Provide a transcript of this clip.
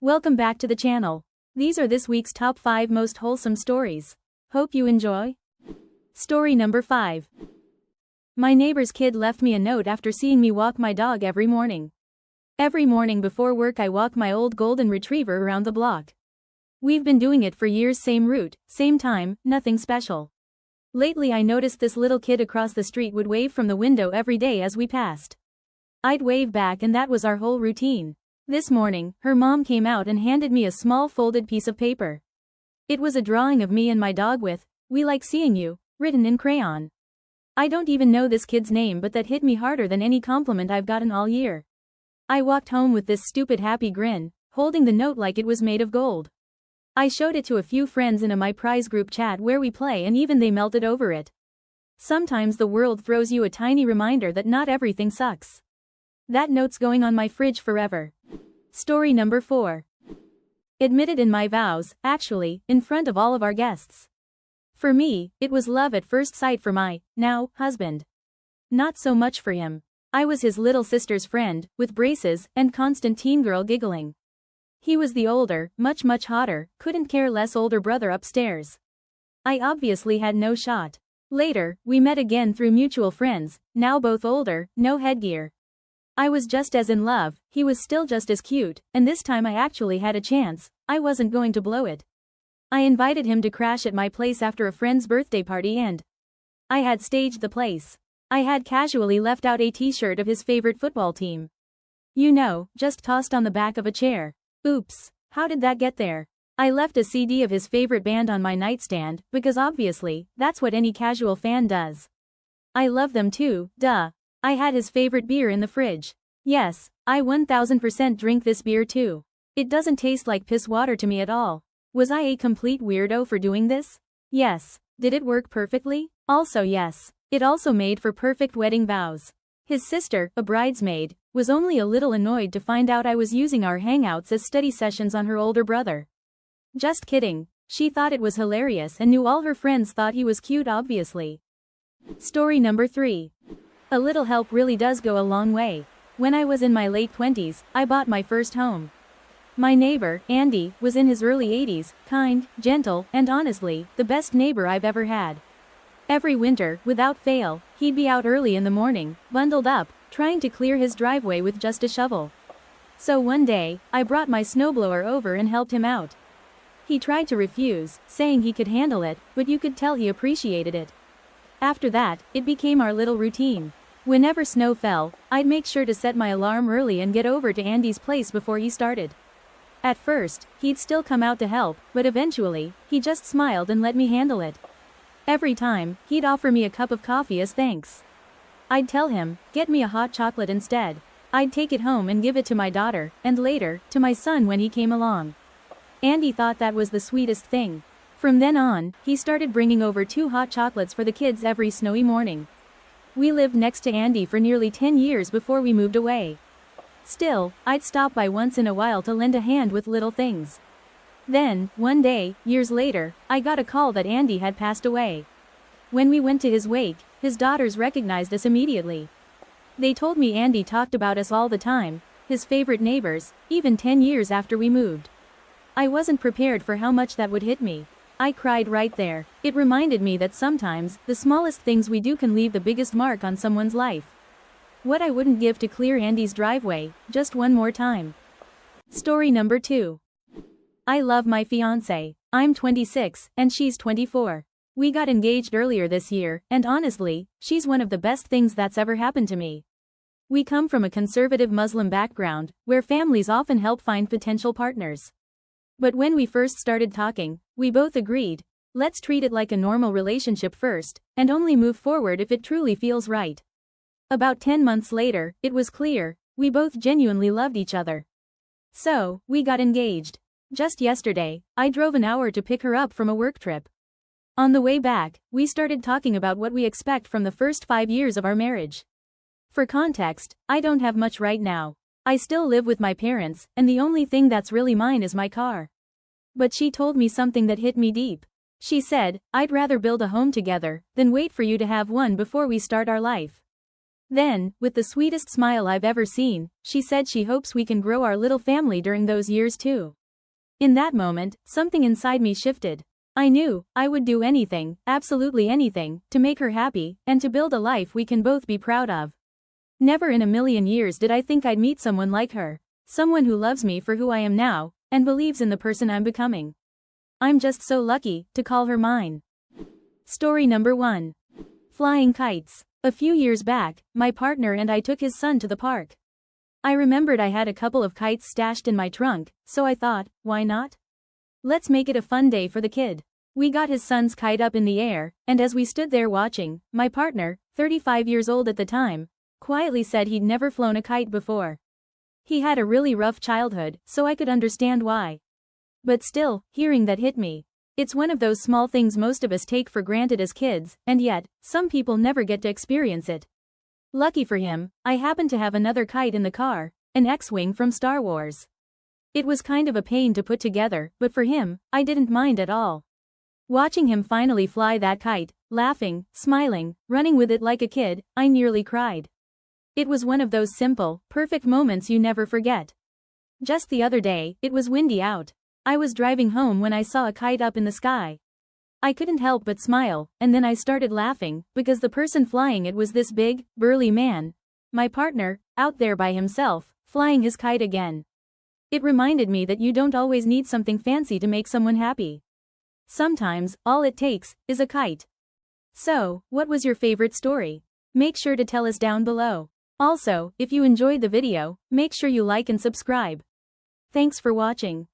Welcome back to the channel. These are this week's top 5 most wholesome stories. Hope you enjoy. Story number 5. My neighbor's kid left me a note after seeing me walk my dog every morning. Every morning before work I walk my old golden retriever around the block. We've been doing it for years, same route, same time, nothing special. Lately I noticed this little kid across the street would wave from the window every day as we passed. I'd wave back and that was our whole routine. This morning, her mom came out and handed me a small folded piece of paper. It was a drawing of me and my dog with, "We like seeing you," written in crayon. I don't even know this kid's name, but that hit me harder than any compliment I've gotten all year. I walked home with this stupid happy grin, holding the note like it was made of gold. I showed it to a few friends in a My Prize group chat where we play and even they melted over it. Sometimes the world throws you a tiny reminder that not everything sucks. That note's going on my fridge forever. Story number 4. Admitted in my vows, actually, in front of all of our guests. For me, it was love at first sight for my, now, husband. Not so much for him. I was his little sister's friend, with braces, and constant teen girl giggling. He was the older, much hotter, couldn't care less older brother upstairs. I obviously had no shot. Later, we met again through mutual friends, now both older, no headgear. I was just as in love, he was still just as cute, and this time I actually had a chance. I wasn't going to blow it. I invited him to crash at my place after a friend's birthday party and I had staged the place. I had casually left out a t-shirt of his favorite football team. You know, just tossed on the back of a chair. Oops, how did that get there? I left a CD of his favorite band on my nightstand, because obviously, that's what any casual fan does. I love them too, duh. I had his favorite beer in the fridge. Yes, I 1000% drink this beer too. It doesn't taste like piss water to me at all. Was I a complete weirdo for doing this? Yes. Did it work perfectly? Also yes. It also made for perfect wedding vows. His sister, a bridesmaid, was only a little annoyed to find out I was using our hangouts as study sessions on her older brother. Just kidding. She thought it was hilarious and knew all her friends thought he was cute obviously. Story number 3. A little help really does go a long way. When I was in my late 20s, I bought my first home. My neighbor, Andy, was in his early 80s, kind, gentle, and honestly, the best neighbor I've ever had. Every winter, without fail, he'd be out early in the morning, bundled up, trying to clear his driveway with just a shovel. So one day, I brought my snowblower over and helped him out. He tried to refuse, saying he could handle it, but you could tell he appreciated it. After that, it became our little routine. Whenever snow fell, I'd make sure to set my alarm early and get over to Andy's place before he started. At first, he'd still come out to help, but eventually, he just smiled and let me handle it. Every time, he'd offer me a cup of coffee as thanks. I'd tell him, get me a hot chocolate instead. I'd take it home and give it to my daughter, and later, to my son when he came along. Andy thought that was the sweetest thing. From then on, he started bringing over 2 hot chocolates for the kids every snowy morning. We lived next to Andy for nearly 10 years before we moved away. Still, I'd stop by once in a while to lend a hand with little things. Then, one day, years later, I got a call that Andy had passed away. When we went to his wake, his daughters recognized us immediately. They told me Andy talked about us all the time, his favorite neighbors, even 10 years after we moved. I wasn't prepared for how much that would hit me. I cried right there. It reminded me that sometimes, the smallest things we do can leave the biggest mark on someone's life. What I wouldn't give to clear Andy's driveway, just one more time. Story number 2. I love my fiancé. I'm 26, and she's 24. We got engaged earlier this year, and honestly, she's one of the best things that's ever happened to me. We come from a conservative Muslim background, where families often help find potential partners. But when we first started talking, we both agreed, let's treat it like a normal relationship first, and only move forward if it truly feels right. About 10 months later, it was clear, we both genuinely loved each other. So, we got engaged. Just yesterday, I drove an hour to pick her up from a work trip. On the way back, we started talking about what we expect from the first 5 years of our marriage. For context, I don't have much right now. I still live with my parents, and the only thing that's really mine is my car. But she told me something that hit me deep. She said, I'd rather build a home together than wait for you to have one before we start our life. Then, with the sweetest smile I've ever seen, she said she hopes we can grow our little family during those years too. In that moment, something inside me shifted. I knew I would do anything, absolutely anything, to make her happy, and to build a life we can both be proud of. Never in a million years did I think I'd meet someone like her. Someone who loves me for who I am now, and believes in the person I'm becoming. I'm just so lucky to call her mine. Story number 1. Flying kites. A few years back, my partner and I took his son to the park. I remembered I had a couple of kites stashed in my trunk, so I thought, why not? Let's make it a fun day for the kid. We got his son's kite up in the air, and as we stood there watching, my partner, 35 years old at the time, quietly said he'd never flown a kite before. He had a really rough childhood, so I could understand why. But still, hearing that hit me. It's one of those small things most of us take for granted as kids, and yet, some people never get to experience it. Lucky for him, I happened to have another kite in the car, an X-Wing from Star Wars. It was kind of a pain to put together, but for him, I didn't mind at all. Watching him finally fly that kite, laughing, smiling, running with it like a kid, I nearly cried. It was one of those simple, perfect moments you never forget. Just the other day, it was windy out. I was driving home when I saw a kite up in the sky. I couldn't help but smile, and then I started laughing, because the person flying it was this big, burly man. My partner, out there by himself, flying his kite again. It reminded me that you don't always need something fancy to make someone happy. Sometimes, all it takes is a kite. So, what was your favorite story? Make sure to tell us down below. Also, if you enjoyed the video, make sure you like and subscribe. Thanks for watching.